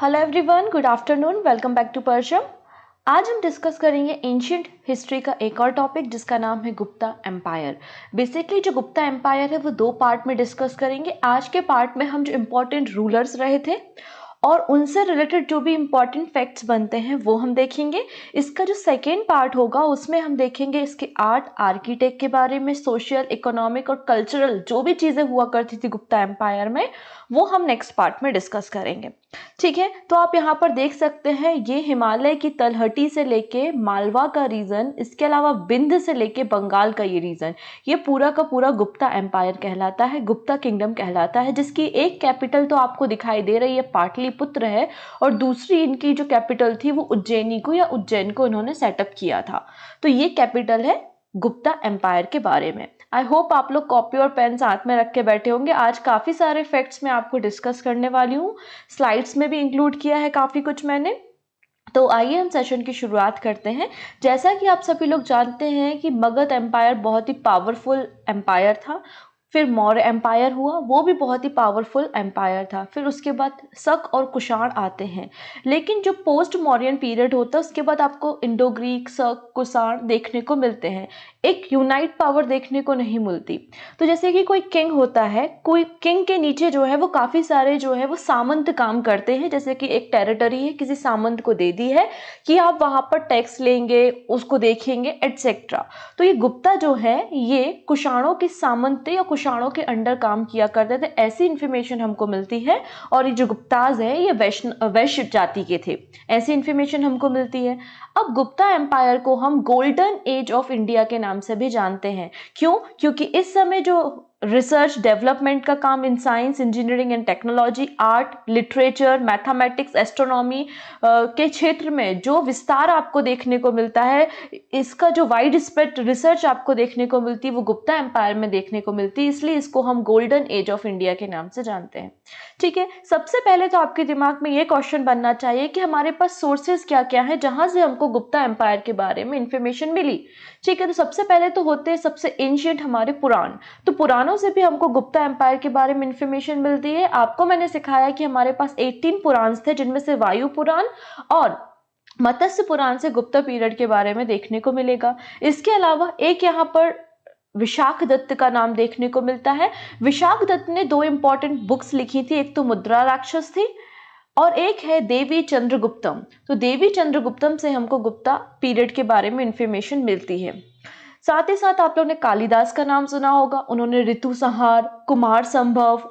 Hello everyone, good afternoon, welcome back to Parcham. आज हम discuss करेंगे एंशियंट हिस्ट्री का एक और टॉपिक जिसका नाम है गुप्ता एम्पायर। बेसिकली जो गुप्ता एम्पायर है वो दो पार्ट में डिस्कस करेंगे। आज के पार्ट में हम जो इम्पोर्टेंट रूलर्स रहे थे और उनसे रिलेटेड जो भी इम्पोर्टेंट फैक्ट्स बनते हैं वो हम देखेंगे। इसका जो सेकेंड पार्ट होगा उसमें हम देखेंगे इसके आर्ट, आर्किटेक्ट के बारे में, सोशल, इकोनॉमिक और कल्चरल जो भी चीज़ें हुआ करती थी गुप्ता एम्पायर में, वो हम नेक्स्ट पार्ट में डिस्कस करेंगे। ठीक है, तो आप यहाँ पर देख सकते हैं ये हिमालय की तलहटी से लेके मालवा का रीजन, इसके अलावा विंध्य से लेके बंगाल का ये रीजन, ये पूरा का पूरा गुप्ता एम्पायर कहलाता है, गुप्ता किंगडम कहलाता है, जिसकी एक कैपिटल तो आपको दिखाई दे रही है पाटलिपुत्र है और दूसरी इनकी जो कैपिटल थी वो उज्जैनी को या उज्जैन को इन्होंने सेटअप किया था। तो ये कैपिटल है गुप्ता एम्पायर के बारे में। आई होप आप लोग कॉपी और पेन साथ में रख के बैठे होंगे। आज काफ़ी सारे फैक्ट्स मैं आपको डिस्कस करने वाली हूँ, स्लाइड्स में भी इंक्लूड किया है काफ़ी कुछ मैंने। तो आइए हम सेशन की शुरुआत करते हैं। जैसा कि आप सभी लोग जानते हैं कि मगध एम्पायर बहुत ही पावरफुल एम्पायर था, फिर मौर्य एम्पायर हुआ, वो भी बहुत ही पावरफुल एम्पायर था, फिर उसके बाद शक और कुषाण आते हैं। लेकिन जो पोस्ट मौर्यन पीरियड होता है उसके बाद आपको इंडो ग्रीक, शक, कुषाण देखने को मिलते हैं, एक यूनाइट पावर देखने को नहीं मिलती। तो जैसे कि कोई किंग होता है, कोई किंग के नीचे जो है वो काफ़ी सारे जो है वो सामंत काम करते हैं। जैसे कि एक टेरिटरी है, किसी सामंत को दे दी है कि आप वहाँ पर टैक्स लेंगे, उसको देखेंगे एटसेट्रा। तो ये गुप्ता जो है ये कुषाणों के सामंत या कुषाणों के अंडर काम किया करते थे, ऐसी इंफॉर्मेशन हमको मिलती है। और ये जो गुप्ताज है ये वैश्य जाति के थे, ऐसी इंफॉर्मेशन हमको मिलती है। अब गुप्ता एम्पायर को हम गोल्डन एज ऑफ इंडिया के नाम से भी जानते हैं। क्यों? क्योंकि इस समय जो रिसर्च डेवलपमेंट का काम in science, engineering and technology, art, literature, mathematics, astronomy के क्षेत्र में जो विस्तार आपको देखने को मिलता है, इसका जो वाइड स्प्रेड रिसर्च आपको देखने को मिलती है वो गुप्ता एम्पायर में देखने को मिलती है, इसलिए इसको हम गोल्डन एज ऑफ इंडिया के नाम से जानते हैं। ठीक है, सबसे पहले तो आपके दिमाग में ये क्वेश्चन बनना चाहिए कि हमारे पास सोर्सेज क्या क्या है जहां से हमको गुप्ता एम्पायर के बारे में इंफॉर्मेशन मिली। ठीक है, तो सबसे पहले तो होते हैं सबसे एंशियंट हमारे पुराण। तो पुराणों से भी हमको गुप्ता एम्पायर के बारे में इंफॉर्मेशन मिलती है। आपको मैंने सिखाया कि हमारे पास 18 पुराण थे, जिनमें से वायु पुराण और मत्स्य पुराण से गुप्ता पीरियड के बारे में देखने को मिलेगा। इसके अलावा एक यहाँ पर विशाख दत्त का नाम देखने को मिलता है। विशाख दत्त ने दो इंपॉर्टेंट बुक्स लिखी थी, एक तो मुद्रा राक्षस थी और एक है देवी चंद्रगुप्तम। तो देवी चंद्रगुप्तम से हमको गुप्ता पीरियड के बारे में इंफॉर्मेशन मिलती है। साथ ही साथ आप लोगों ने कालिदास का नाम सुना होगा, उन्होंने ऋतु संहार, कुमार संभव,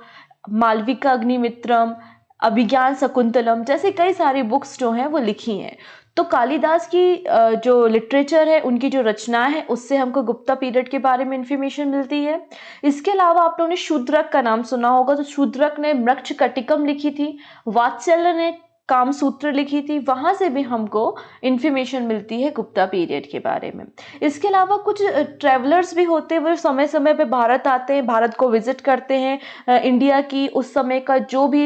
मालविका अग्निमित्रम, अभिज्ञान शकुंतलम जैसे कई सारी बुक्स जो हैं वो लिखी हैं। तो कालिदास की जो लिटरेचर है, उनकी जो रचना है, उससे हमको गुप्ता पीरियड के बारे में इंफॉर्मेशन मिलती है। इसके अलावा आप लोगों ने शूद्रक का नाम सुना होगा, तो शूद्रक ने मृक्षकटिकम लिखी थी, वात्सल्य ने कामसूत्र लिखी थी, वहां से भी हमको इंफॉर्मेशन मिलती है गुप्ता पीरियड के बारे में। इसके अलावा कुछ ट्रैवलर्स भी होते हैं, वो समय समय पे भारत आते हैं, भारत को विजिट करते हैं, इंडिया की उस समय का जो भी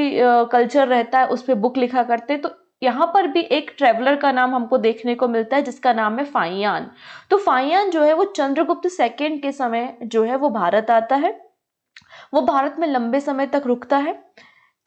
कल्चर रहता है उस पर बुक लिखा करते हैं। तो यहाँ पर भी एक ट्रैवलर का नाम हमको देखने को मिलता है जिसका नाम है फाइयान। तो फाइयान जो है वो चंद्रगुप्त सेकेंड के समय जो है वो भारत आता है, वो भारत में लंबे समय तक रुकता है।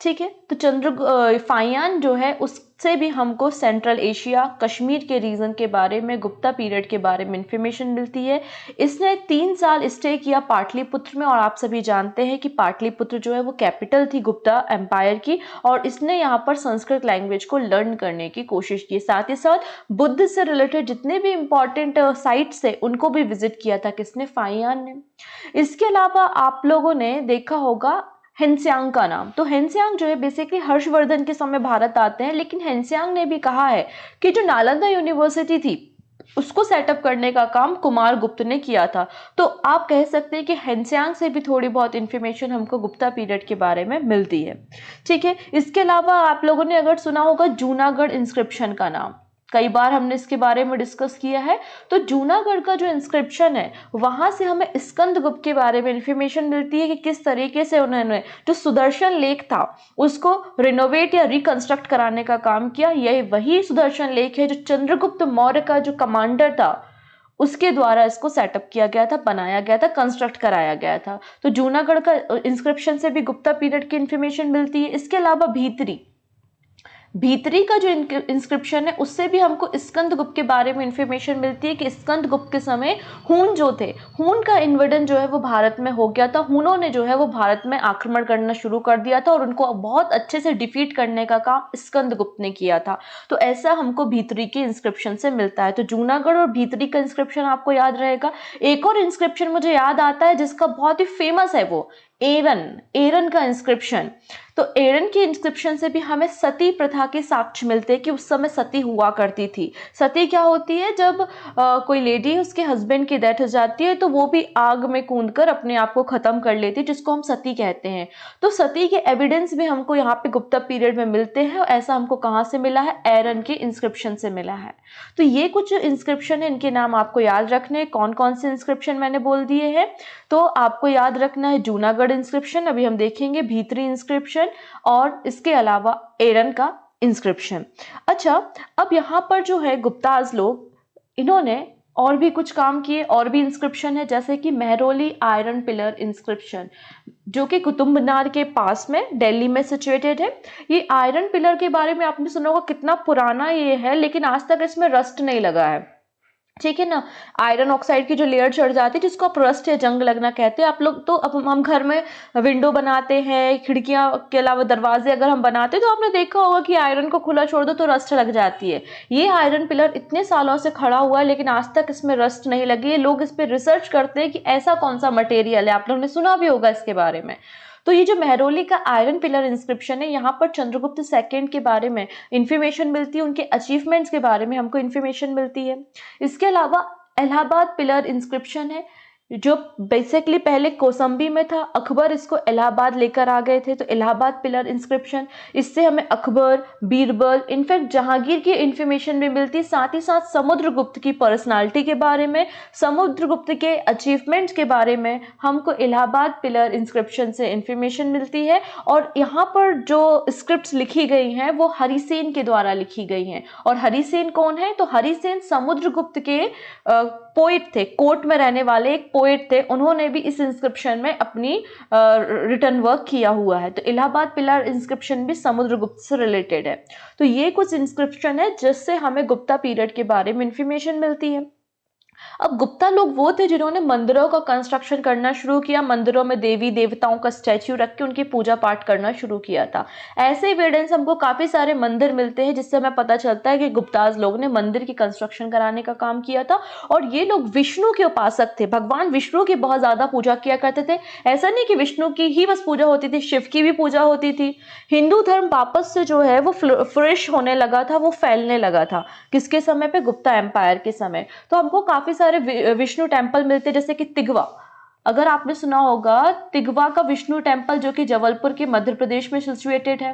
ठीक है, तो फाइयान जो है उससे भी हमको सेंट्रल एशिया, कश्मीर के रीजन के बारे में, गुप्ता पीरियड के बारे में इंफॉर्मेशन मिलती है। इसने 3 साल स्टे किया पाटलिपुत्र में, और आप सभी जानते हैं कि पाटलिपुत्र जो है वो कैपिटल थी गुप्ता एम्पायर की, और इसने यहाँ पर संस्कृत लैंग्वेज को लर्न करने की कोशिश की। साथ ही साथ बुद्ध से रिलेटेड जितने भी इंपॉर्टेंट साइट्स थे उनको भी विजिट किया था, किसने? फाइयान ने। इसके अलावा आप लोगों ने देखा होगा हेनस्यांग का नाम। तो हेनस्यांग जो है बेसिकली हर्षवर्धन के समय भारत आते हैं, लेकिन हेनस्यांग ने भी कहा है कि जो नालंदा यूनिवर्सिटी थी उसको सेटअप करने का काम कुमार गुप्त ने किया था। तो आप कह सकते हैं कि हेनस्यांग से भी थोड़ी बहुत इंफॉर्मेशन हमको गुप्ता पीरियड के बारे में मिलती है। ठीक है, इसके अलावा आप लोगों ने अगर सुना होगा जूनागढ़ इंस्क्रिप्शन का नाम, कई बार हमने इसके बारे में डिस्कस किया है। तो जूनागढ़ का जो इंस्क्रिप्शन है वहां से हमें स्कंदगुप्त के बारे में इंफॉर्मेशन मिलती है कि किस तरीके से उन्होंने जो सुदर्शन लेक था उसको रिनोवेट या रिकंस्ट्रक्ट कराने का काम किया। यही वही सुदर्शन लेक है जो चंद्रगुप्त मौर्य का जो कमांडर था उसके द्वारा इसको सेटअप किया गया था, बनाया गया था, कंस्ट्रक्ट कराया गया था। तो जूनागढ़ का इंस्क्रिप्शन से भी गुप्ता पीरियड की इंफॉर्मेशन मिलती है। इसके अलावा भीतरी भीतरी का जो इंस्क्रिप्शन है उससे भी हमको स्कंदगुप्त के बारे में इंफॉर्मेशन मिलती है कि स्कंदगुप्त के समय हून जो थे, हून का इन्वेजन जो है वो भारत में हो गया था। हूनों ने जो है वो भारत में आक्रमण करना शुरू कर दिया था और उनको बहुत अच्छे से डिफीट करने का काम स्कंदगुप्त ने किया था। तो ऐसा हमको भीतरी के इंस्क्रिप्शन से मिलता है। तो जूनागढ़ और भीतरी का इंस्क्रिप्शन आपको याद रहेगा। एक और इंस्क्रिप्शन मुझे याद आता है जिसका बहुत ही फेमस है, वो एरन का इंस्क्रिप्शन। तो एरन के इंस्क्रिप्शन से भी हमें सती प्रथा के साक्ष्य मिलते हैं कि उस समय सती हुआ करती थी। सती क्या होती है, जब कोई लेडी उसके हस्बैंड की डेथ हो जाती है तो वो भी आग में कूदकर अपने आप को खत्म कर लेती है, जिसको हम सती कहते हैं। तो सती के एविडेंस भी हमको यहाँ पे गुप्ता पीरियड में मिलते हैं, और ऐसा हमको कहाँ से मिला है, एरन के इंस्क्रिप्शन से मिला है। तो ये कुछ इंस्क्रिप्शन है, इनके नाम आपको याद रखने। कौन कौन से इंस्क्रिप्शन मैंने बोल दिए हैं, तो आपको याद रखना है जूनागढ़ इंस्क्रिप्शन, अभी हम देखेंगे भीतरी इंस्क्रिप्शन, और इसके अलावा एरन का इंस्क्रिप्शन। अच्छा, अब यहाँ पर जो है गुप्ताज लोग, इन्होंने और भी कुछ काम किए, और भी इंस्क्रिप्शन है, जैसे कि मेहरौली आयरन पिलर इंस्क्रिप्शन, जो कि कुतुब मीनार के पास में दिल्ली में सिचुएटेड है। ये आयरन पिलर के बारे में आपने सुना होगा, कितना पुराना ये है, लेकिन आज तक इसमें रस्ट नहीं लगा है, ठीक है ना। आयरन ऑक्साइड की जो लेयर चढ़ जाती है, जिसको आप रस्ट या जंग लगना कहते हैं। आप लोग तो, अब हम घर में विंडो बनाते हैं, खिड़कियां के अलावा दरवाजे अगर हम बनाते हैं, तो आपने देखा होगा कि आयरन को खुला छोड़ दो तो रस्ट लग जाती है। ये आयरन पिलर इतने सालों से खड़ा हुआ है, लेकिन आज तक इसमें रस्ट नहीं लगी है। लोग इस पर रिसर्च करते हैं कि ऐसा कौन सा मटेरियल है, आप लोगों ने सुना भी होगा इसके बारे में। तो ये जो मेहरौली का आयरन पिलर इंस्क्रिप्शन है, यहाँ पर चंद्रगुप्त सेकंड के बारे में इंफॉर्मेशन मिलती है, उनके अचीवमेंट्स के बारे में हमको इंफॉर्मेशन मिलती है। इसके अलावा इलाहाबाद पिलर इंस्क्रिप्शन है, जो बेसिकली पहले कौसंबी में था, अकबर इसको इलाहाबाद लेकर आ गए थे, तो इलाहाबाद पिलर इंस्क्रिप्शन, इससे हमें अकबर, बीरबल, इनफैक्ट जहांगीर की इंफॉर्मेशन भी मिलती है। साथ ही साथ समुद्रगुप्त की पर्सनालिटी के बारे में, समुद्रगुप्त के अचीवमेंट्स के बारे में हमको इलाहाबाद पिलर इंस्क्रिप्शन से इंफॉर्मेशन मिलती है। और यहाँ पर जो स्क्रिप्ट्स लिखी गई हैं वो हरिसेन के द्वारा लिखी गई हैं। और हरिसेन कौन है, तो हरिसेन समुद्रगुप्त के पोइट थे, कोर्ट में रहने वाले एक पोएट थे। उन्होंने भी इस इंस्क्रिप्शन में अपनी रिटर्न वर्क किया हुआ है। तो इलाहाबाद पिलर इंस्क्रिप्शन भी समुद्रगुप्त से रिलेटेड है। तो ये कुछ इंस्क्रिप्शन है जिससे हमें गुप्ता पीरियड के बारे में इंफॉर्मेशन मिलती है। अब गुप्ता लोग वो थे जिन्होंने मंदिरों का कंस्ट्रक्शन करना शुरू किया, मंदिरों में देवी देवताओं का स्टैच्यू रख के उनकी पूजा पाठ करना शुरू किया था। ऐसे एविडेंस हमको काफी सारे मंदिर मिलते हैं, जिससे हमें पता चलता है कि गुप्ताज लोग ने मंदिर की कंस्ट्रक्शन कराने का काम किया था। और ये लोग विष्णु के उपासक थे, भगवान विष्णु की बहुत ज्यादा पूजा किया करते थे। ऐसा नहीं कि विष्णु की ही बस पूजा होती थी, शिव की भी पूजा होती थी। हिंदू धर्म वापस से जो है वो फ्रेश होने लगा था, वो फैलने लगा था। किसके समय पे, गुप्ता एम्पायर के समय। तो हमको काफी सारे विष्णु टेम्पल मिलते हैं, जैसे कि तिगवा, अगर आपने सुना होगा, तिगवा का विष्णु टेम्पल जो कि जबलपुर के मध्य प्रदेश में सिचुएटेड है।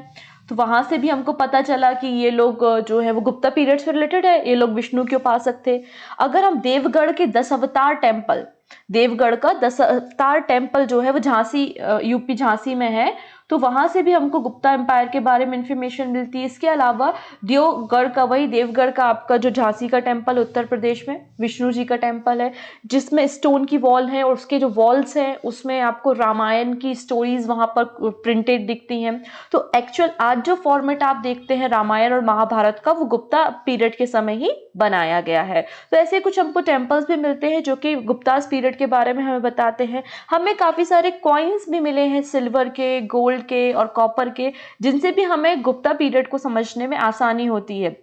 तो वहां से भी हमको पता चला कि ये लोग जो है वो गुप्ता पीरियड से रिलेटेड है, ये लोग विष्णु के उपासक थे। अगर हम देवगढ़ के 10 अवतार टेम्पल, देवगढ़ का 10 अवतार टेम्पल जो है वो झांसी, यूपी झांसी में है, तो वहां से भी हमको गुप्ता एम्पायर के बारे में इंफॉर्मेशन मिलती है। इसके अलावा देवगढ़ का, वही देवगढ़ का आपका जो झांसी का टेम्पल उत्तर प्रदेश में विष्णु जी का टेम्पल है, जिसमें स्टोन की वॉल है, और उसके जो वॉल्स हैं उसमें आपको रामायण की स्टोरीज वहां पर प्रिंटेड दिखती हैं। तो एक्चुअल आज जो फॉर्मेट आप देखते हैं रामायण और महाभारत का, वो गुप्ता पीरियड के समय ही बनाया गया है। तो ऐसे कुछ हमको टेम्पल्स भी मिलते हैं जो कि गुप्तास पीरियड के बारे में हमें बताते हैं। हमें काफी सारे कॉइन्स भी मिले हैं, सिल्वर के, गोल्ड के और कॉपर के, जिनसे भी हमें गुप्ता पीरियड को समझने में आसानी होती है।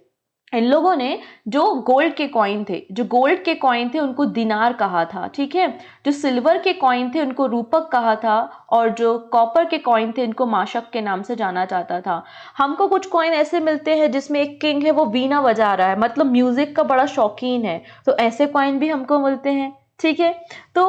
इन लोगों ने जो गोल्ड के कॉइन थे उनको दिनार कहा था, ठीक है। जो सिल्वर के कॉइन थे उनको रूपक कहा था, और जो कॉपर के कॉइन थे इनको माशक के नाम से जाना जाता था। हमको कुछ कॉइन ऐसे मिलते हैं जिसमें एक किंग है, वो वीणा बजा रहा है, मतलब म्यूजिक का बड़ा शौकीन है, तो ऐसे कॉइन भी हमको मिलते हैं, ठीक है। तो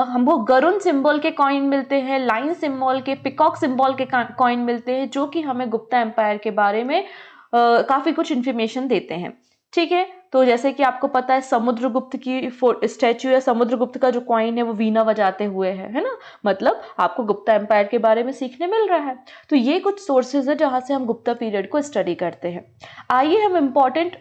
हमको गरुण सिंबल के कॉइन मिलते हैं, लाइन सिंबल के, पिकॉक सिंबल के कॉइन मिलते हैं, जो कि हमें गुप्ता एम्पायर के बारे में काफी कुछ इंफॉर्मेशन देते हैं, ठीक है। तो जैसे कि आपको पता है समुद्रगुप्त की स्टैच्यू या समुद्रगुप्त का जो कॉइन है वो वीणा बजाते हुए है ना, मतलब आपको गुप्ता एम्पायर के बारे में सीखने मिल रहा है। तो ये कुछ सोर्सेज है जहां से हम गुप्ता पीरियड को स्टडी करते हैं। आइए हम इम्पोर्टेंट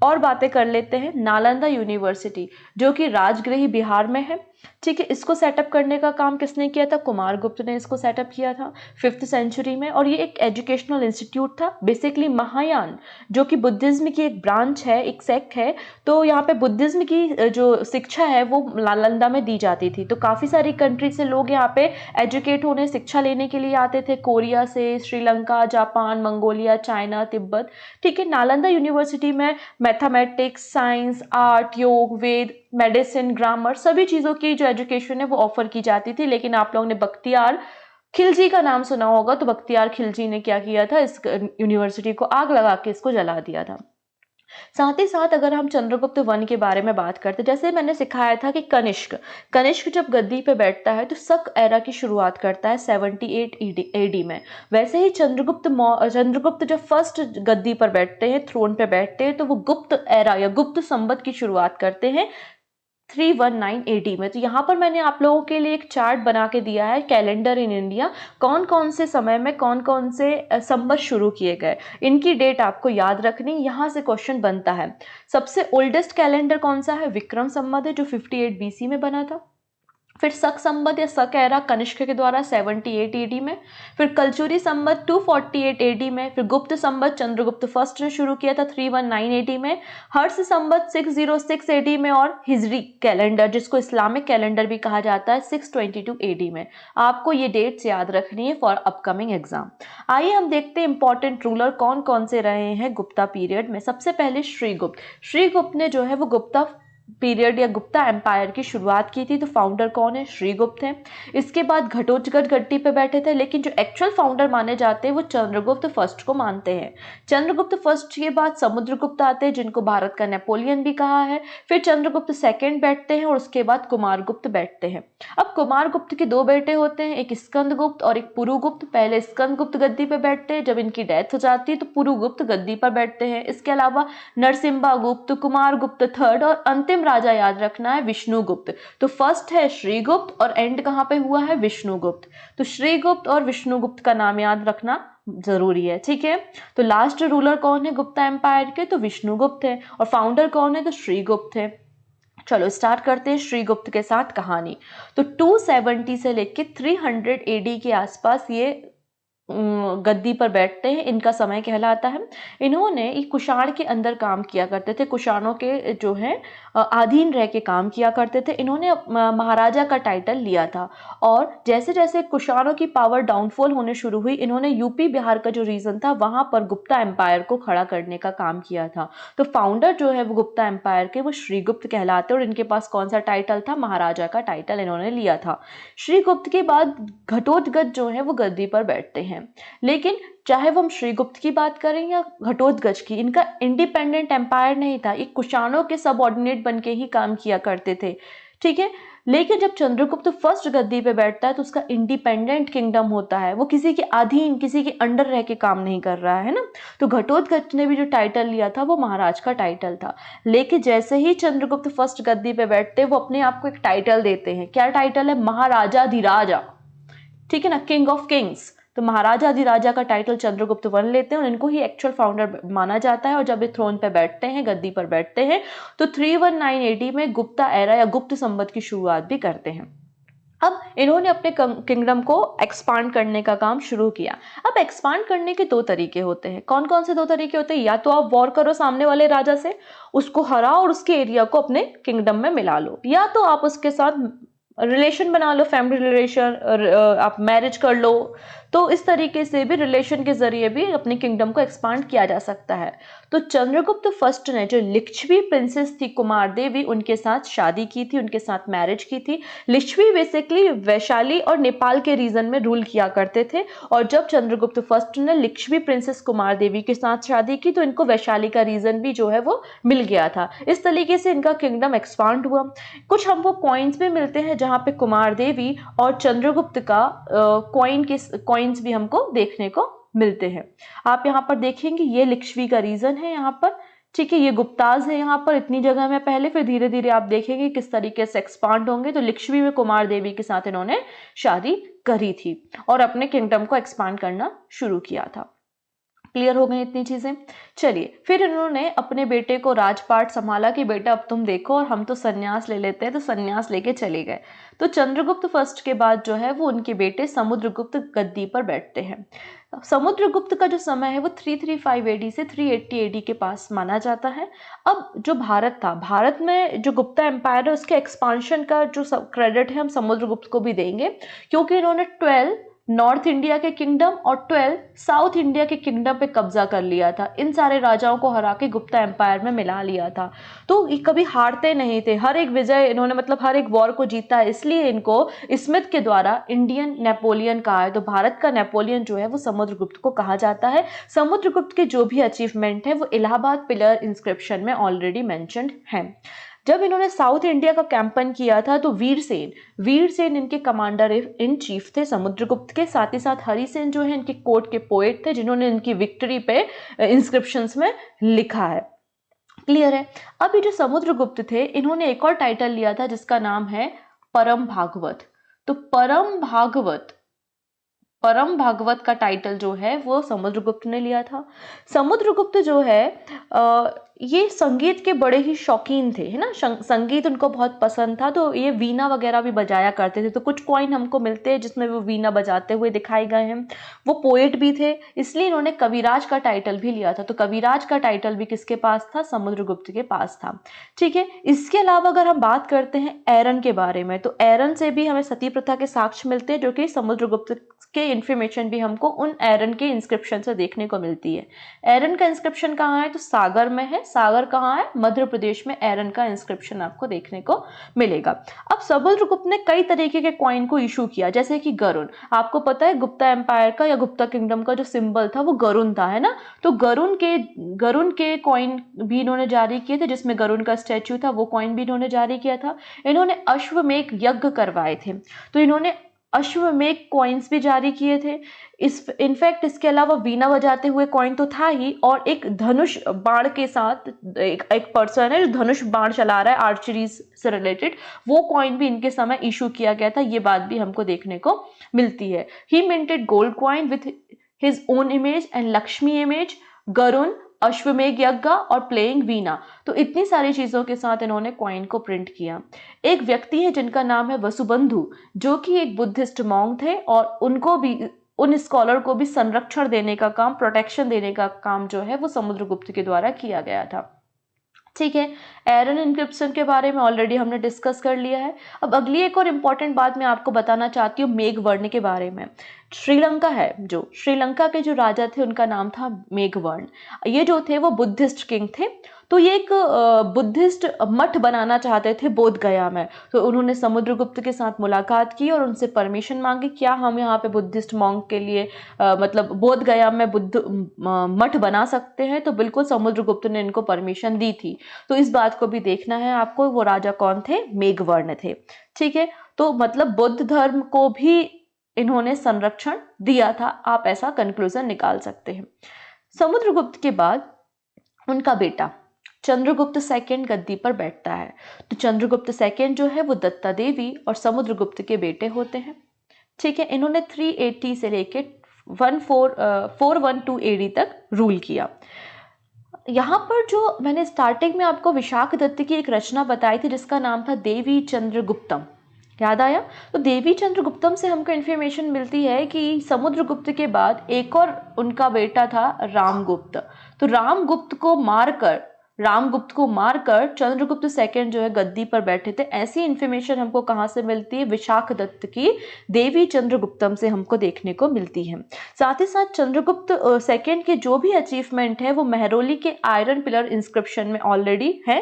और बातें कर लेते हैं। नालंदा यूनिवर्सिटी, जो कि राजगृह बिहार में है, ठीक है, इसको सेटअप करने का काम किसने किया था? कुमारगुप्त ने इसको सेटअप किया था 5th सेंचुरी में। और ये एक एजुकेशनल इंस्टीट्यूट था। बेसिकली महायान जो कि बुद्धिज्म की एक ब्रांच है, एक सेक्ट है, तो यहाँ पे बुद्धिज्म की जो शिक्षा है वो नालंदा में दी जाती थी। तो काफ़ी सारी कंट्री से लोग यहाँ पे एजुकेट होने, शिक्षा लेने के लिए आते थे, कोरिया से, Sri Lanka, Japan, Mongolia, China, Tibet. ठीक है, नालंदा यूनिवर्सिटी में मैथमेटिक्स, साइंस, आर्ट, योग, वेद, मेडिसिन, ग्रामर, सभी चीज़ों की जो एजुकेशन है वो ऑफर की जाती थी। लेकिन आप लोगों ने बख्तियार खिलजी का नाम सुना होगा, तो बख्तियार खिलजी ने क्या किया था? इस यूनिवर्सिटी को आग लगा के इसको जला दिया था। साथ ही साथ अगर हम चंद्रगुप्त वन के बारे में बात करते, जैसे मैंने सिखाया था कि कनिष्क कनिष्क जब गद्दी पे बैठता है तो शक एरा की शुरुआत करता है 78 एडी में। वैसे ही चंद्रगुप्त जब फर्स्ट गद्दी पर बैठते हैं, थ्रोन पे बैठते हैं, तो वो गुप्त एरा या गुप्त संवत की शुरुआत करते हैं 319 एडी में। तो यहाँ पर मैंने आप लोगों के लिए एक चार्ट बना के दिया है, कैलेंडर इन इंडिया, कौन कौन से समय में कौन कौन से संवत शुरू किए गए, इनकी डेट आपको याद रखनी। यहाँ से क्वेश्चन बनता है। सबसे ओल्डेस्ट कैलेंडर कौन सा है? विक्रम संवत है, जो 58 बीसी में बना था। फिर शक संवत या शक एरा कनिष्क के द्वारा 78 एडी में। फिर कलचुरी संवत 248 एडी में। फिर गुप्त संवत चंद्रगुप्त फर्स्ट ने शुरू किया था 319 एडी में। हर्ष संवत 606 एडी में। और हिजरी कैलेंडर, जिसको इस्लामिक कैलेंडर भी कहा जाता है, 622 एडी में। आपको ये डेट्स याद रखनी है फॉर अपकमिंग एग्जाम। आइए हम देखते हैं इंपॉर्टेंट रूलर कौन कौन से रहे हैं गुप्ता पीरियड में। सबसे पहले श्रीगुप्त। श्रीगुप्त ने जो है वो गुप्ता पीरियड या गुप्ता एम्पायर की शुरुआत की थी। तो फाउंडर कौन है? श्रीगुप्त है। इसके बाद घटोत्कच गद्दी पे बैठे थे, लेकिन जो एक्चुअल फाउंडर माने जाते हैं वो चंद्रगुप्त फर्स्ट को मानते हैं। चंद्रगुप्त फर्स्ट के बाद समुद्रगुप्त आते हैं, जिनको भारत का नेपोलियन भी कहा है। फिर चंद्रगुप्त सेकंड बैठते हैं और उसके बाद कुमारगुप्त बैठते हैं। अब कुमारगुप्त के दो बेटे होते हैं, एक स्कंदगुप्त और एक पुरुगुप्त। पहले स्कंदगुप्त गद्दी पे बैठते हैं, जब इनकी डेथ हो जाती है तो पुरुगुप्त गद्दी पर बैठते हैं। इसके अलावा नरसिम्हा गुप्त, कुमारगुप्त थर्ड और अंतिम राजा याद रखना है विष्णुगुप्त। तो फर्स्ट है श्रीगुप्त और एंड कहां पे हुआ है? विष्णुगुप्त। तो श्रीगुप्त और विष्णुगुप्त का नाम याद रखना जरूरी है। ठीक है, तो लास्ट रूलर कौन है गुप्ता एम्पायर के? तो विष्णुगुप्त है। और फाउंडर कौन है? तो श्रीगुप्त है। चलो स्टार्ट करते हैं श्रीगुप्त के साथ कहानी। तो 270 से लेके 300 एडी के आसपास ये गद्दी पर बैठते हैं। इनका समय कहलाता है। इन्होंने एक कुषाण के अंदर काम किया करते थे, कुषाणों के जो है अधीन रह के काम किया करते थे। इन्होंने महाराजा का टाइटल लिया था। और जैसे जैसे कुषाणों की पावर डाउनफॉल होने शुरू हुई, इन्होंने यूपी बिहार का जो रीजन था वहां पर गुप्ता एम्पायर को खड़ा करने का काम किया था। तो फाउंडर जो है वो गुप्ता एम्पायर के वो श्रीगुप्त कहलाते हैं। और इनके पास कौन सा टाइटल था? महाराजा का टाइटल इन्होंने लिया था। श्रीगुप्त के बाद घटोत्कच जो है वो गद्दी पर बैठते हैं। लेकिन चाहे वो हम श्रीगुप्त की बात करें या घटोत्कच की, इनका इंडिपेंडेंट एम्पायर नहीं था। ये कुषाणों के सबऑर्डिनेट बन के ही काम किया करते थे। ठीक है, लेकिन जब चंद्रगुप्त फर्स्ट गद्दी पे बैठता है तो उसका इंडिपेंडेंट किंगडम होता है। वो किसी के अधीन, किसी के अंडर रह के काम नहीं कर रहा है ना। तो घटोत्कच ने भी जो टाइटल लिया था वो महाराज का टाइटल था। लेकिन जैसे ही चंद्रगुप्त फर्स्ट गद्दी पे बैठते हैं, वो अपने आप को एक टाइटल देते हैं। क्या टाइटल है? महाराजाधिराजा। ठीक है ना, किंग ऑफ किंग्स। तो महाराजाधिराजा का टाइटल चंद्रगुप्त वन लेते हैं और इनको ही एक्चुअल फाउंडर माना जाता है। और जब ये थ्रोन पे बैठते हैं, गद्दी पर बैठते हैं, तो 319 एडी में गुप्ता एरा या गुप्त संवत की शुरुआत भी करते हैं। अब इन्होंने अपने किंगडम को एक्सपांड करने का काम शुरू किया। अब एक्सपांड करने के दो तरीके होते हैं। कौन कौन से दो तरीके होते हैं? या तो आप वॉर करो सामने वाले राजा से, उसको हराओ और उसके एरिया को अपने किंगडम में मिला लो, या तो आप उसके साथ रिलेशन बना लो, फैमिली रिलेशन, आप मैरिज कर लो। तो इस तरीके से भी, रिलेशन के जरिए भी अपने किंगडम को एक्सपांड किया जा सकता है। तो चंद्रगुप्त फर्स्ट ने जो लिच्छवी प्रिंसेस थी कुमार देवी, उनके साथ शादी की थी, उनके साथ मैरिज की थी। लिच्छवी बेसिकली वैशाली और नेपाल के रीजन में रूल किया करते थे। और जब चंद्रगुप्त फर्स्ट ने लिच्छवी प्रिंसेस कुमार देवी के साथ शादी की तो इनको वैशाली का रीजन भी जो है वो मिल गया था। इस तरीके से इनका किंगडम एक्सपांड हुआ। कुछ हमको कॉइन्स भी मिलते हैं जहां पे कुमार देवी और चंद्रगुप्त का कॉइन्स भी हमको देखने को मिलते हैं। आप यहाँ पर देखेंगे ये लिच्छवी का रीजन है यहाँ पर। ठीक है, ये गुप्ताज है यहाँ पर इतनी जगह में पहले, फिर धीरे धीरे आप देखेंगे किस तरीके से एक्सपांड होंगे। तो लिच्छवी में कुमार देवी के साथ इन्होंने शादी करी थी और अपने किंगडम को एक्सपांड करना शुरू किया था। क्लियर हो गई इतनी चीजें। चलिए, फिर इन्होंने अपने बेटे को राजपाट संभाला कि बेटा अब तुम देखो और हम तो संन्यास ले लेते हैं, तो संन्यास लेके चले गए। तो चंद्रगुप्त फर्स्ट के बाद जो है वो उनके बेटे समुद्रगुप्त गद्दी पर बैठते हैं। समुद्रगुप्त का जो समय है वो 335 एडी से 380 एडी के पास माना जाता है। अब जो भारत था, भारत में जो गुप्ता एम्पायर है उसके एक्सपांशन का जो क्रेडिट है हम समुद्रगुप्त को भी देंगे, क्योंकि इन्होंने 12 नॉर्थ इंडिया के किंगडम और 12 साउथ इंडिया के किंगडम पे कब्जा कर लिया था। इन सारे राजाओं को हरा के गुप्ता एम्पायर में मिला लिया था। तो ये कभी हारते नहीं थे, हर एक विजय इन्होंने मतलब हर एक वॉर को जीता है, इसलिए इनको स्मिथ के द्वारा इंडियन नेपोलियन कहा है। तो भारत का नेपोलियन जो है वो समुद्रगुप्त को कहा जाता है। समुद्रगुप्त के जो भी अचीवमेंट है वो इलाहाबाद पिलर इंस्क्रिप्शन में ऑलरेडी मेंशन्ड है। जब इन्होंने साउथ इंडिया का कैंपेन किया था तो वीरसेन इनके कमांडर इन चीफ थे समुद्रगुप्त के। साथ ही साथ हरिसेन जो है इनके कोर्ट के पोएट थे, जिन्होंने इनकी विक्ट्री पे इंस्क्रिप्शंस में लिखा है। क्लियर है। अब ये जो समुद्रगुप्त थे इन्होंने एक और टाइटल लिया था जिसका नाम है परम भागवत। तो परम भागवत का टाइटल जो है वो समुद्रगुप्त ने लिया था। समुद्रगुप्त जो है ये संगीत के बड़े ही शौकीन थे, है ना, संगीत उनको बहुत पसंद था। तो ये वीणा वगैरह भी बजाया करते थे। तो कुछ कॉइन हमको मिलते हैं जिसमें वो वीणा बजाते हुए दिखाए गए हैं। वो पोएट भी थे, इसलिए इन्होंने कविराज का टाइटल भी लिया था। तो कविराज का टाइटल भी किसके पास था? समुद्रगुप्त के पास था। ठीक है। इसके अलावा अगर हम बात करते हैं एरन के बारे में, तो एरन से भी हमें सती प्रथा के साक्ष्य मिलते हैं, जो कि समुद्रगुप्त के इंफॉर्मेशन भी हमको उन एरन के इंस्क्रिप्शन से देखने को मिलती है। एरन का इंस्क्रिप्शन कहाँ है? तो सागर में है। सागर कहाँ है? मध्य प्रदेश में एरन का इंस्क्रिप्शन आपको देखने को मिलेगा। अब समुद्रगुप्त ने कई तरीके के कॉइन को इशू किया, जैसे कि गरुण। आपको पता है गुप्ता एम्पायर का या गुप्ता किंगडम का जो सिंबल था वो गरुण था, है ना। तो गरुण के कॉइन भी इन्होंने जारी किए थे, जिसमें गरुण का स्टैच्यू था, वो कॉइन भी इन्होंने जारी किया था। इन्होंने अश्वमेध यज्ञ करवाए थे, तो इन्होंने अश्वमेध कॉइन्स भी जारी किए थे। इनफैक्ट इसके अलावा वीणा बजाते हुए कॉइन तो था ही, और एक धनुष बाण के साथ एक पर्सन है जो धनुष बाण चला रहा है आर्चरी से रिलेटेड, वो कॉइन भी इनके समय इशू किया गया था। ये बात भी हमको देखने को मिलती है। He minted gold coin with his own image and Lakshmi image, Garuda, Ashvamedha yajna और प्लेइंग वीणा। तो इतनी सारी चीजों के साथ इन्होंने कॉइन को प्रिंट किया। एक व्यक्ति है जिनका नाम है वसुबंधु, जो कि एक बुद्धिस्ट मॉन्क थे, और उनको भी, उन स्कॉलर को भी संरक्षण देने का काम, प्रोटेक्शन देने का काम जो है वो समुद्रगुप्त के द्वारा किया गया था। ठीक है। एरन इंक्रिप्शन के बारे में ऑलरेडी हमने डिस्कस कर लिया है। अब अगली एक और इम्पॉर्टेंट बात मैं आपको बताना चाहती हूँ मेघवर्ण के बारे में। श्रीलंका है, जो श्रीलंका के जो राजा थे उनका नाम था मेघवर्ण। ये जो थे वो बुद्धिस्ट किंग थे। तो ये एक बुद्धिस्ट मठ बनाना चाहते थे बोध गया में। तो उन्होंने समुद्रगुप्त के साथ मुलाकात की और उनसे परमिशन मांगी, क्या हम यहाँ पे बुद्धिस्ट मॉन्क के लिए मतलब बोध गया में बुद्ध मठ बना सकते हैं? तो बिल्कुल समुद्रगुप्त ने इनको परमिशन दी थी। तो इस बात को भी देखना है आपको, वो राजा कौन थे? मेघवर्ण थे। ठीक है। तो मतलब बुद्ध धर्म को भी इन्होंने संरक्षण दिया था, आप ऐसा कंक्लूजन निकाल सकते हैं। समुद्रगुप्त के बाद उनका बेटा चंद्रगुप्त सेकंड गद्दी पर बैठता है। तो चंद्रगुप्त सेकंड जो है वो दत्ता देवी और समुद्रगुप्त के बेटे होते हैं। ठीक है। इन्होंने 380 से लेके 412 एडी तक रूल किया। यहाँ पर जो मैंने स्टार्टिंग में आपको विशाख दत्त की एक रचना बताई थी जिसका नाम था देवी चंद्रगुप्तम, याद आया? तो देवी चंद्रगुप्तम से हमको इन्फॉर्मेशन मिलती है कि समुद्रगुप्त के बाद एक और उनका बेटा था रामगुप्त। तो रामगुप्त को मारकर चंद्रगुप्त सेकंड जो है गद्दी पर बैठे थे। ऐसी इन्फॉर्मेशन हमको कहाँ से मिलती है? विशाख दत्त की देवी चंद्रगुप्तम से हमको देखने को मिलती है। साथ ही साथ चंद्रगुप्त सेकंड के जो भी अचीवमेंट है वो मेहरौली के आयरन पिलर इंस्क्रिप्शन में ऑलरेडी है।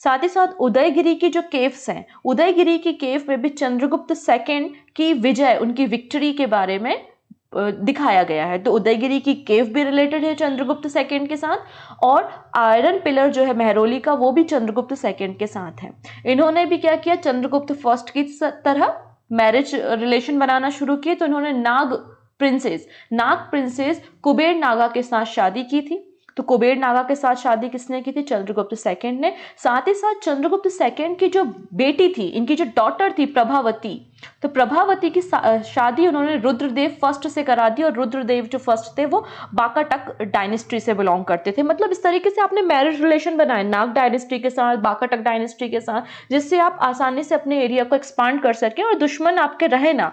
साथ ही साथ उदयगिरी की जो केव्स हैं, उदयगिरी की केव में भी चंद्रगुप्त सेकंड की विजय, उनकी विक्ट्री के बारे में दिखाया गया है। तो उदयगिरी की केव भी रिलेटेड है चंद्रगुप्त सेकंड के साथ, और आयरन पिलर जो है मेहरौली का वो भी चंद्रगुप्त सेकंड के साथ है। इन्होंने भी क्या किया? चंद्रगुप्त फर्स्ट की तरह मैरिज रिलेशन बनाना शुरू किए। तो इन्होंने नाग प्रिंसेस कुबेर नागा के साथ शादी की थी। तो कुबेर नागा के साथ शादी किसने की थी? चंद्रगुप्त सेकंड ने। साथ ही साथ चंद्रगुप्त सेकंड की जो बेटी थी, इनकी जो डॉटर थी प्रभावती, तो प्रभावती की शादी उन्होंने रुद्रदेव फर्स्ट से करा दी, और रुद्रदेव जो फर्स्ट थे वो बाकाटक डायनेस्टी से बिलोंग करते थे। मतलब इस तरीके से आपने मैरिज रिलेशन बनाए नाग डायनेस्टी के साथ, बाकाटक डायनेस्टी के साथ, जिससे आप आसानी से अपने एरिया को एक्सपांड कर सकें और दुश्मन आपके रहे ना,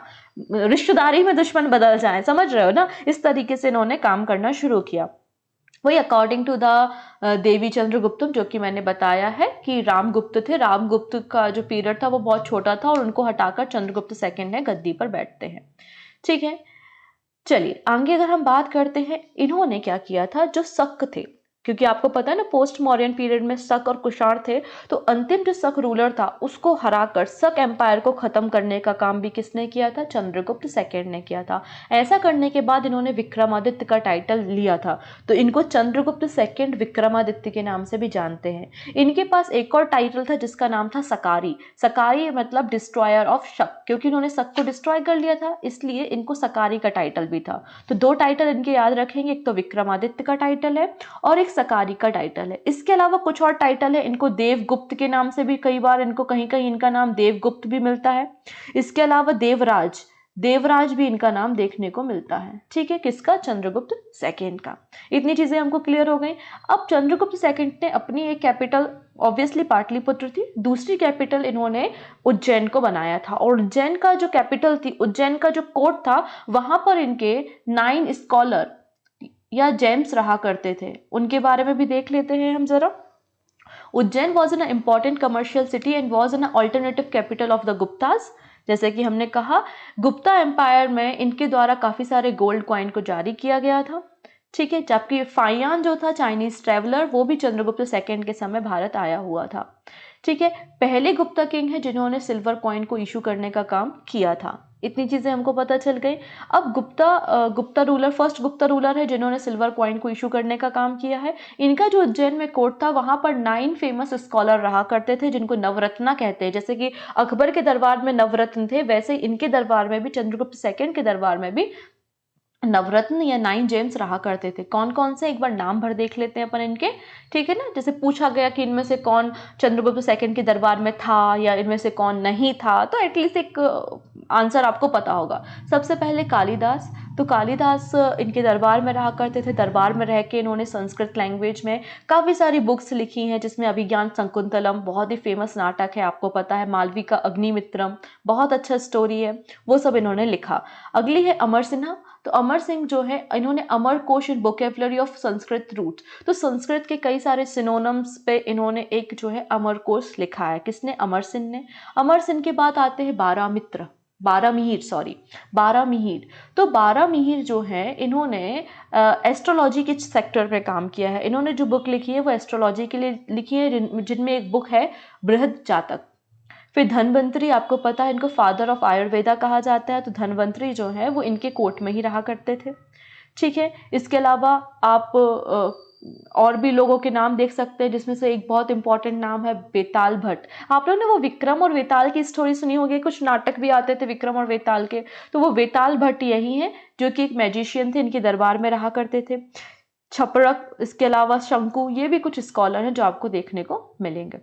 रिश्तेदारी में दुश्मन बदल जाए, समझ रहे हो ना। इस तरीके से इन्होंने काम करना शुरू किया। वही अकॉर्डिंग टू द देवी चंद्रगुप्तम, जो कि मैंने बताया है कि रामगुप्त थे, रामगुप्त का जो पीरियड था वो बहुत छोटा था और उनको हटाकर चंद्रगुप्त सेकंड ने गद्दी पर बैठते हैं। ठीक है, चलिए आगे अगर हम बात करते हैं, इन्होंने क्या किया था, जो शक थे, क्योंकि आपको पता है ना पोस्ट मौर्यन पीरियड में शक और कुषाण थे, तो अंतिम जो शक रूलर था उसको हराकर शक एम्पायर को खत्म करने का काम भी किसने किया था? चंद्रगुप्त सेकंड ने किया था। ऐसा करने के बाद इन्होंने विक्रमादित्य का टाइटल लिया था, तो इनको चंद्रगुप्त सेकंड विक्रमादित्य के नाम से भी जानते हैं। इनके पास एक और टाइटल था जिसका नाम था सकारी। सकारी मतलब डिस्ट्रॉयर ऑफ शक, क्योंकि इन्होंने शक को डिस्ट्रॉय कर लिया था इसलिए इनको सकारी का टाइटल भी था। तो दो टाइटल इनके याद रखेंगे, एक तो विक्रमादित्य का टाइटल है और एक सकारी का टाइटल है। इसके अलावा कुछ और टाइटल है, इनको देवगुप्त के नाम से भी कई बार इनको कहीं कहीं इनका नाम देवगुप्त भी मिलता है। इसके अलावा देवराज, देवराज भी इनका नाम देखने को मिलता है। ठीक है, किसका? चंद्रगुप्त सेकंड का। इतनी चीजें हमको क्लियर हो गई। अब चंद्रगुप्त सेकंड ने अपनी एक कैपिटल, ऑब्वियसली पाटलिपुत्र थी, दूसरी कैपिटल इन्होंने उज्जैन को बनाया था, और उज्जैन का जो कैपिटल थी, उज्जैन का जो कोर्ट था, वहां पर इनके 9 स्कॉलर या जेम्स रहा करते थे। उनके बारे में भी देख लेते हैं हम जरा। Ujjain was an important commercial city and was an alternative capital of the Guptas. जैसे कि हमने कहा, गुप्ता एम्पायर में इनके द्वारा काफी सारे गोल्ड कॉइन को जारी किया गया था। ठीक है, जबकि फाइयान जो था चाइनीज ट्रेवलर, वो भी चंद्रगुप्त सेकंड के समय भारत आया हुआ था। ठीक है, पहले गुप्ता किंग है जिन्होंने सिल्वर कॉइन को इशू करने का काम किया था। इतनी चीजें हमको पता चल गई। अब Gupta ruler, first Gupta ruler है जिन्होंने सिल्वर कॉइन को इशू करने का काम किया है। इनका जो उज्जैन में कोर्ट था, वहां पर 9 फेमस स्कॉलर रहा करते थे जिनको नवरत्ना कहते हैं। जैसे कि अकबर के दरबार में नवरत्न थे, वैसे इनके दरबार में भी, चंद्रगुप्त सेकंड के दरबार में भी नवरत्न या 9 जेम्स रहा करते थे। कौन कौन से, एक बार नाम भर देख लेते हैं अपन इनके। ठीक है ना, जैसे पूछा गया कि इनमें से कौन चंद्रगुप्त सेकंड के दरबार में था या इनमें से कौन नहीं था, तो एटलीस्ट एक आंसर आपको पता होगा। सबसे पहले कालिदास। तो कालिदास इनके दरबार में रहा करते थे। दरबार में रह के इन्होंने संस्कृत लैंग्वेज में काफ़ी सारी बुक्स लिखी हैं, जिसमें अभिज्ञान शकुंतलम बहुत ही फेमस नाटक है, आपको पता है, मालवी का अग्निमित्रम बहुत अच्छा स्टोरी है, वो सब इन्होंने लिखा। अगली है अमर सिन्हा। तो अमर सिंह जो है, इन्होंने अमर कोश इन वोकेबुलरी ऑफ संस्कृत रूट, तो संस्कृत के कई सारे सिनोनिम्स पे इन्होंने एक जो है अमर कोश लिखा है। किसने? अमर सिंह ने। अमर सिंह के बाद आते हैं बारामीर। तो बारामीर जो है, इन्होंने एस्ट्रोलॉजी के सेक्टर पे काम किया है। इन्होंने जो बुक लिखी है वो एस्ट्रोलॉजी के लिए लिखी है, जिनमें एक बुक है बृहद जातक। फिर धनवंतरी, आपको पता है इनको फादर ऑफ आयुर्वेदा कहा जाता है, तो धनवंतरी जो है वो इनके कोर्ट में ही रहा करते थे। ठीक है, इसके अलावा आप और भी लोगों के नाम देख सकते हैं, जिसमें से एक बहुत इंपॉर्टेंट नाम है बेताल भट्ट। आप लोगों ने वो विक्रम और वेताल की स्टोरी सुनी होगी, कुछ नाटक भी आते थे विक्रम और वेताल के, तो वो वेताल भट्ट यही है जो कि एक मैजिशियन थे, इनके दरबार में रहा करते थे। छपड़क, इसके अलावा शंकु, ये भी कुछ स्कॉलर हैं जो आपको देखने को मिलेंगे।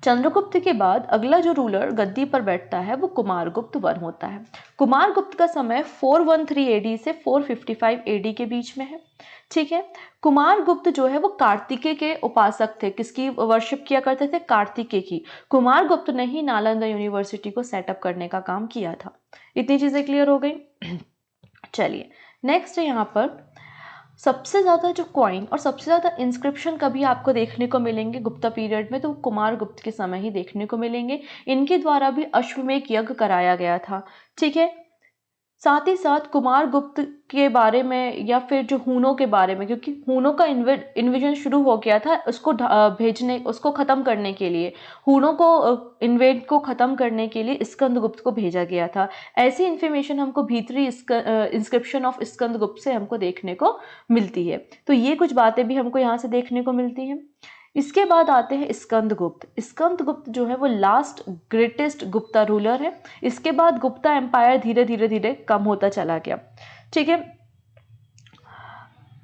चंद्रगुप्त के बाद अगला जो रूलर गद्दी पर बैठता है वो कुमारगुप्त वन होता है। कुमारगुप्त का समय 413 एडी से 455 एडी के बीच में है। ठीक है, कुमारगुप्त जो है वो कार्तिकेय के उपासक थे। किसकी वर्शिप किया करते थे? कार्तिकेय की। कुमारगुप्त ने ही नालंदा यूनिवर्सिटी को सेटअप करने का काम किया था। इतनी चीजें क्लियर हो गई। चलिए नेक्स्ट है, यहाँ पर सबसे ज़्यादा जो कॉइन और सबसे ज़्यादा इंस्क्रिप्शन कभी आपको देखने को मिलेंगे गुप्ता पीरियड में, तो कुमारगुप्त के समय ही देखने को मिलेंगे। इनके द्वारा भी अश्वमेध यज्ञ कराया गया था। ठीक है, साथ ही साथ कुमारगुप्त के बारे में या फिर जो हूनों के बारे में, क्योंकि हूनों का इन्वेजन शुरू हो गया था, उसको खत्म करने के लिए, हूनों को इन्वेड को खत्म करने के लिए स्कंदगुप्त को भेजा गया था। ऐसी इंफॉर्मेशन हमको भीतरी इंस्क्रिप्शन ऑफ स्कंदगुप्त से हमको देखने को मिलती है। तो ये कुछ बातें भी हमको यहाँ से देखने को मिलती हैं। इसके बाद आते हैं स्कंदगुप्त। स्कंदगुप्त जो है वो लास्ट ग्रेटेस्ट गुप्ता रूलर है। इसके बाद गुप्ता एम्पायर धीरे धीरे कम होता चला गया। ठीक है,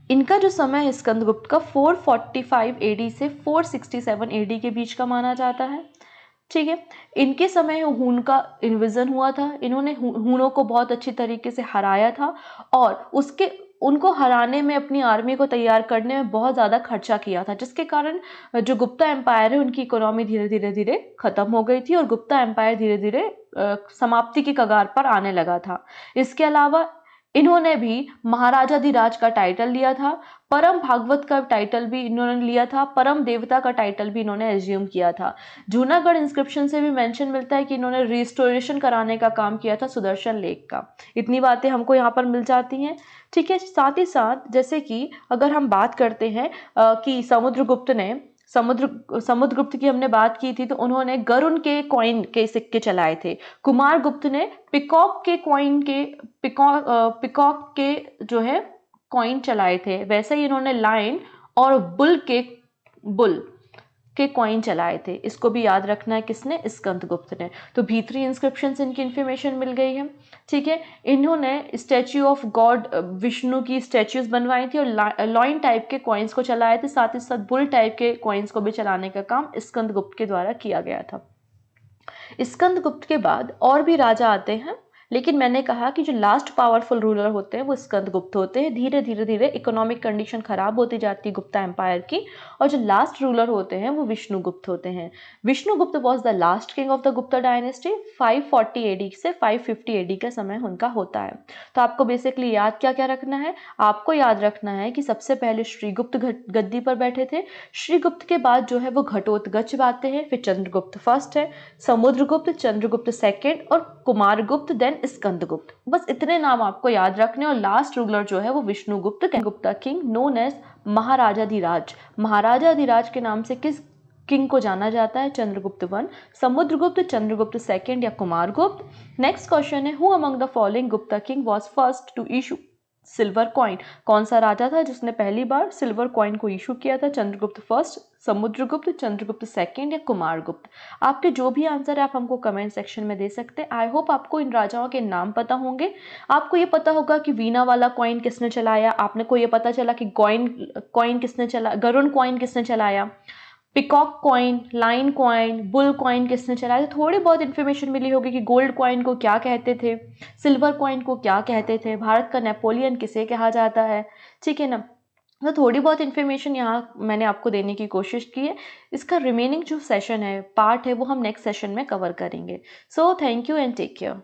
इनका जो समय है स्कंदगुप्त का 445 एडी से 467 एडी के बीच का माना जाता है। ठीक है, इनके समय हून का इन्विजन हुआ था, इन्होंने हूनों को बहुत अच्छी तरीके से हराया था और उसके उनको हराने में अपनी आर्मी को तैयार करने में बहुत ज़्यादा खर्चा किया था, जिसके कारण जो गुप्ता एम्पायर है उनकी इकोनॉमी धीरे धीरे धीरे खत्म हो गई थी और गुप्ता एम्पायर धीरे धीरे समाप्ति की कगार पर आने लगा था। इसके अलावा इन्होंने भी महाराजाधिराज का टाइटल लिया था, परम भागवत का टाइटल भी इन्होंने लिया था, परम देवता का टाइटल भी इन्होंने एज्यूम किया था। जूनागढ़ इंस्क्रिप्शन से भी मेंशन मिलता है कि इन्होंने रिस्टोरेशन कराने का काम किया था सुदर्शन लेक का। इतनी बातें हमको यहाँ पर मिल जाती हैं। ठीक है, साथ ही साथ जैसे कि अगर हम बात करते हैं कि समुद्रगुप्त की हमने बात की थी, तो उन्होंने गरुण के कॉइन के सिक्के चलाए थे। कुमार गुप्त ने पिकॉक के जो है कॉइन चलाए थे। वैसे ही इन्होंने लायन और बुल के कॉइन चलाए थे। इसको भी याद रखना है, किसने? स्कंदगुप्त ने। तो भीतरी इंस्क्रिप्शन से इनकी इन्फॉर्मेशन मिल गई है। ठीक है, इन्होंने स्टैच्यू ऑफ गॉड विष्णु की स्टैच्यूज बनवाई थी और लॉइन टाइप के कॉइन्स को चलाए थे, साथ ही साथ बुल टाइप के कॉइन्स को भी चलाने का काम स्कंदगुप्त के द्वारा किया गया था। स्कंदगुप्त के बाद और भी राजा आते हैं, लेकिन मैंने कहा कि जो लास्ट पावरफुल रूलर होते हैं वो स्कंदगुप्त होते हैं। धीरे धीरे धीरे इकोनॉमिक कंडीशन खराब होती जाती है गुप्ता एम्पायर की, और जो लास्ट रूलर होते हैं वो विष्णुगुप्त होते हैं। Vishnugupta was the last king of the Gupta dynasty. 540 AD से 550 एडी का समय उनका होता है। तो आपको बेसिकली याद क्या क्या रखना है? आपको याद रखना है कि सबसे पहले श्रीगुप्त गद्दी पर बैठे थे। श्रीगुप्त के बाद जो है वो घटोत्कच आते हैं, फिर चंद्रगुप्त फर्स्ट है, समुद्रगुप्त, चंद्रगुप्त सेकेंड और कुमारगुप्त, देन स्कंदगुप्त। बस इतने नाम आपको याद रखने, और लास्ट रूलर जो है वो Vishnugupta, Gupta king known as Maharajadhiraja. Maharajadhiraja के नाम से किस किंग को जाना जाता है? चंद्रगुप्त वन, समुद्रगुप्त, चंद्रगुप्त सेकेंड या कुमारगुप्त। नेक्स्ट क्वेश्चन है, who among the following Gupta king was first to issue silver coin? कौन सा राजा था जिसने पहली बार सिल्वर कॉइन को इशू किया था? चंद्रगुप्त फर्स्ट, समुद्रगुप्त, चंद्रगुप्त सेकेंड या कुमारगुप्त? आपके जो भी आंसर है आप हमको कमेंट सेक्शन में दे सकते हैं। आई होप आपको इन राजाओं के नाम पता होंगे। आपको ये पता होगा कि वीना वाला कॉइन किसने चलाया, आपने को ये पता चला कि कॉइन किसने चला, गरुण कॉइन किसने चलाया, peacock coin, line coin, bull coin किसने चलाया। तो थोड़ी बहुत इन्फॉर्मेशन मिली होगी कि गोल्ड कॉइन को क्या कहते थे, सिल्वर कॉइन को क्या कहते थे, भारत का नेपोलियन किसे कहा जाता है। ठीक है ना, तो थोड़ी बहुत इन्फॉर्मेशन यहाँ मैंने आपको देने की कोशिश की है। इसका रिमेनिंग जो सेशन है, पार्ट है, वो हम नेक्स्ट सेशन में कवर करेंगे। So thank you and take care.